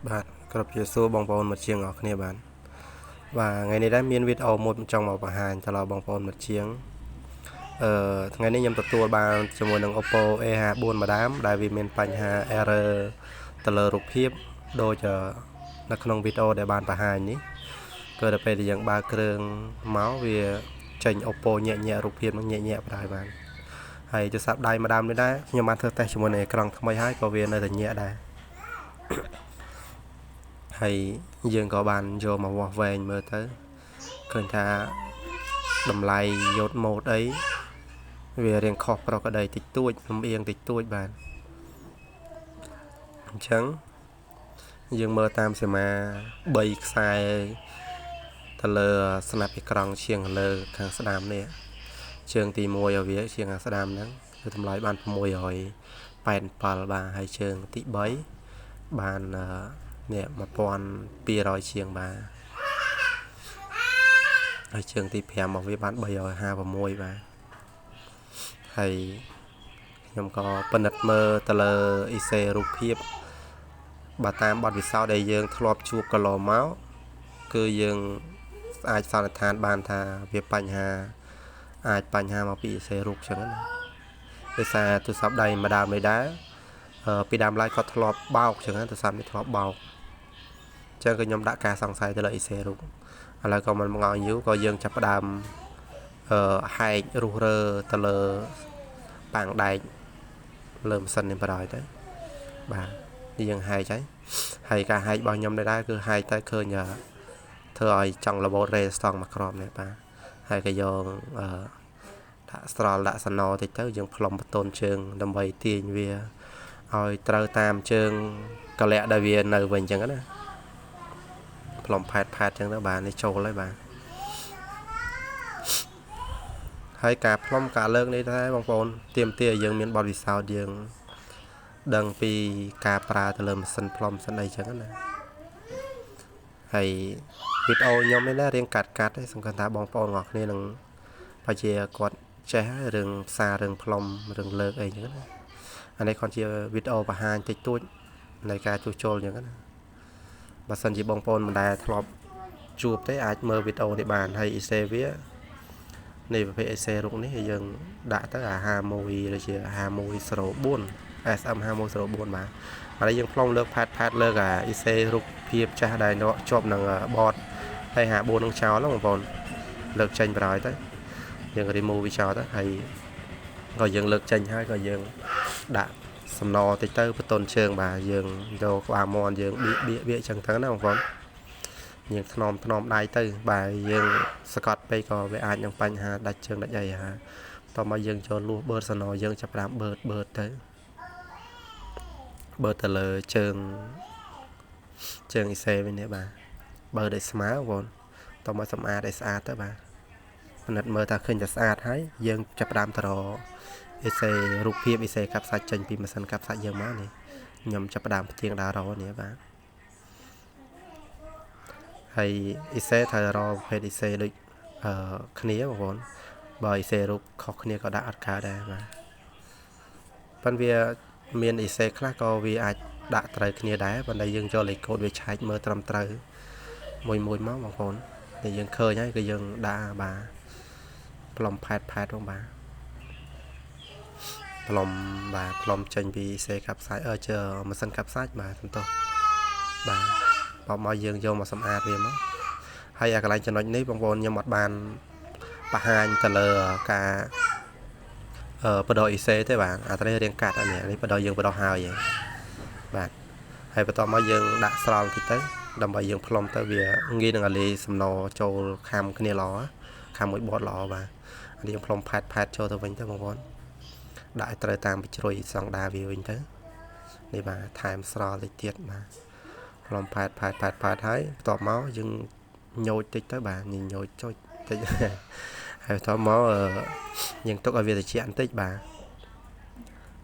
បាទគ្រប់ជាសួរបងប្អូនមិត្តជាងអរគ្នាបាទថ្ងៃនេះដែរមានវីដេអូមួយចង់មកបង្ហាញទៅដល់បងប្អូនមិត្តជាងថ្ងៃនេះខ្ញុំទទួលបានជាមួយនឹង Oppo A54 ម្ដាមដែលវាមានបញ្ហា error ទៅលើរូបភាពដូចនៅក្នុងវីដេអូដែលបានបង្ហាញនេះគឺដល់ពេលដែលយើងបើកគ្រឿងមកវាចេញ Oppo ញាក់រូបភាពនឹងញាក់បណ្ដោយបានហើយទូរស័ព្ទដៃម្ដាមនេះដែរខ្ញុំបានធ្វើតេស្តជាមួយនឹងអេក្រង់ថ្មីហើយក៏វានៅតែញាក់ដែរហើយយើងក៏បានយកមកវាស់វែងមើលទៅឃើញថាតម្លៃយ៉ូតម៉ូតអីវារៀងខុសប្រកដីតិចតួចលំអៀងតិចតួចបាទអញ្ចឹងយើងមើលតាមសមា3ខ្សែទៅលើស្នាប់អេក្រង់ជាងលើខាងស្ដាំនេះជើងទី1ឲ្យវាជាងខាងស្ដាំហ្នឹងគឺតម្លៃបាន687បាទហើយជើងទី3បាននេះ1200ជាងបាទហើយជើងទី5របស់វាបាន356បាទហើយខ្ញុំក៏ពិនិត្យមើលទៅលើអ៊ីសេរូបភាពបាទតាមបទពិសោធន៍ដែលយើងធ្លាប់ជួបកន្លងមកគឺយើងអាចសន្និដ្ឋានបានថាវាបញ្ហាមកពីអ៊ីសេរូបចឹងណាដោយសារទូរស័ព្ទដៃម្ដាមនេះដែរពីដើមឡើយក៏ធ្លាប់បោកចឹងណាទូរស័ព្ទនេះធ្លាប់បោកចឹងក៏ខ្ញុំដាក់ការសង្ស័យទៅលើអ៊ីសេរូបឥឡូវក៏មិនមកឲ្យយូរក៏យើងចាប់ផ្ដើមហែករុះរើទៅលើប៉ាំងដែកលើម៉ាស៊ីននេះបណ្ដោយទៅបាទយើងហែកហើយការហែករបស់ខ្ញុំដែរគឺហែកទៅឃើញធ្វើឲ្យចង់របូតរេស្តង់មួយគ្រាប់នេះបាទហើយក៏យកដាក់ស្រល់ដាក់សណតិចទៅយើងផ្លុំបតូនជើងដើម្បីទាញវាឲ្យត្រូវតាមជើងកលាក់ដែលវានៅវិញអញ្ចឹងណាផ្លុំផែតអញ្ចឹងទៅបាទនេះចូលហើយបាទហើយការផ្លុំការលើកនេះដែរបងប្អូនទាមទារឲ្យយើងមានបទពិសោធន៍យើងដឹងពីការប្រើទៅលើម៉ាស៊ីនផ្លុំសិនអីចឹងណាហើយវីដេអូខ្ញុំនេះណារៀងកាត់ឯងសំខាន់ថាបងប្អូនទាំងអស់គ្នានឹងបើជាគាត់ចេះរឿងផ្សាររឿងផ្លុំរឿងលើកអីចឹងណាអានេះគាត់ជាវីដេអូបង្ហាញតិចតួចនៃការជួសជុលចឹងណាបើសិនជាបងប្អូនមិនដែលធ្លាប់ជួបទេអាចមើលវីដេអូនេះបានហើយអ៊ីសេវានៃប្រភេទអេសេរុកនេះយើងដាក់ទៅ51ឬជា5104 SM5104បាទហើយយើងផ្លុំលើកផាតលើកអ៊ីសេរុកភាពចាស់ដែលជាប់នឹងបតហើយ54នឹងចោលបងប្អូនលើកចេញបណ្ដោយទៅយើង remove វាចោលទៅហើយក៏យើងលើកចេញហើយក៏យើងដាក់សំណតិចទៅបតូនជើងបាទយើងយកក្បាលមាន់យើងបៀកអញ្ចឹងទៅណាបងប្អូនយើងថ្នមដៃទៅបាទយើងសកត់ពេកក៏វាអាចនឹងបញ្ហាដាច់ជើងដាច់អីហាតោះមកយើងចូលលួសបឺតសណយើងចាប់តាមបឺតទៅលើជើងអ៊ីសេវិញនេះបាទបើឲ្យស្មើបងតោះមកសម្អាតឲ្យស្អាតទៅបាទពិនិត្យមើលថាឃើញតែស្អាតហើយយើងចាប់តាមតរអ៊ីសេរូបភាពអ៊ីសេកាប់សាច់ចេញពីម៉ាស៊ីនកាប់សាច់យើងមកនេះខ្ញុំចាប់តាមផ្ទៀងដើររនេះបាទហើយអ៊ីសេត្រូវរប្រភេទអ៊ីសេដូចគ្នាបងប្អូនបើអ៊ីសេរូបខុសគ្នាក៏ដាក់អត់កើតដែរបាទប៉ុន្តែវាមានអ៊ីសេខ្លះក៏វាអាចដាក់ត្រូវគ្នាដែរប៉ុន្តែយើងចូលលេខកូដវាឆែកមើលត្រឹមត្រូវមួយមកបងប្អូនតែយើងឃើញហើយគឺយើងដាក់បាទផ្លុំផែតផងបាទផ្លុំចេញពីសេកាប់សាច់ជើម៉ាស៊ីនកាប់សាច់បាទសំទោសបាទបបមកយើងយកមកសម្អាតវាមកហើយអាកន្លែងចំណុចនេះបងប្អូនខ្ញុំអត់បានបង្ហាញទៅលើការបដោអ៊ីសេទេបាទអានេះរៀងកាត់នេះបដោយើងបដោហើយបាទហើយបន្ទាប់មកយើងដាក់ស្រល់តិចទៅដើម្បីយើងផ្លុំទៅវាងាយនឹងអាលីសំណចូលខាំគ្នាល្អខាំមួយបតល្អបាទអានេះយើងផ្លុំផែតចូលទៅវិញទៅបងប្អូនដាក់ឲ្យត្រូវតាមពីជ្រុយសង់ដាវាវិញទៅនេះបាទថែមស្រល់តិចទៀតបាទផ្លុំផែតហើយបន្ទាប់មកយើងញូចតិចទៅបាទញូចចុចតិចហើយបន្ទាប់មកយើងទុកឲ្យវាត្រជាក់បន្តិចបាទ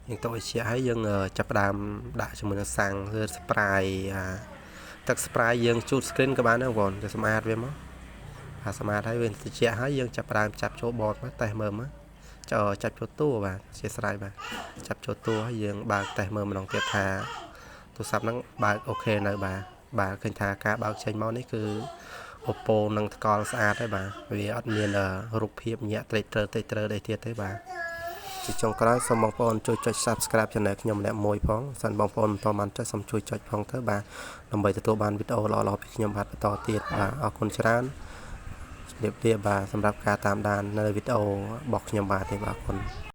យើងទុកឲ្យត្រជាក់ហើយយើងចាប់ផ្ដើមដាក់ជាមួយនឹងសាំងឬស្ប្រាយទឹកស្ប្រាយយើងជូត screen ក៏បានដែរបងប្អូនទៅសម្អាតវាមកសម្អាតហើយវាត្រជាក់ហើយយើងចាប់ផ្ដើមចាប់ចូលបតមកតេស្តមើលមកចាប់ចូលតួបាទជាស្រ័យបាទចាប់ចូលតួហើយយើងបើកតេស្តមើលម្ដងទៀតថា ទូរស័ព្ទហ្នឹងបើកអូខេនៅបាទឃើញថាការបើកចេញមកនេះគឺ Oppo នឹងថ្កល់ស្អាតហើយបាទវាអត់មានរូបភាពញាក់ត្រេកត្រើអីទៀតទេបាទជាចុងក្រោយសូមបងប្អូនជួយចុច Subscribe Channel ខ្ញុំម្នាក់មួយផងសិនបងប្អូនមិនទាន់បានចុចសូមជួយចុចផងទៅបាទដើម្បីទទួលបានវីដេអូល្អៗពីខ្ញុំបាទបន្តទៀតបាទអរគុណច្រើនជំរាបលាបាទសម្រាប់ការតាមដាននៅវីដេអូរបស់ខ្ញុំបាទទេបាទអរគុណ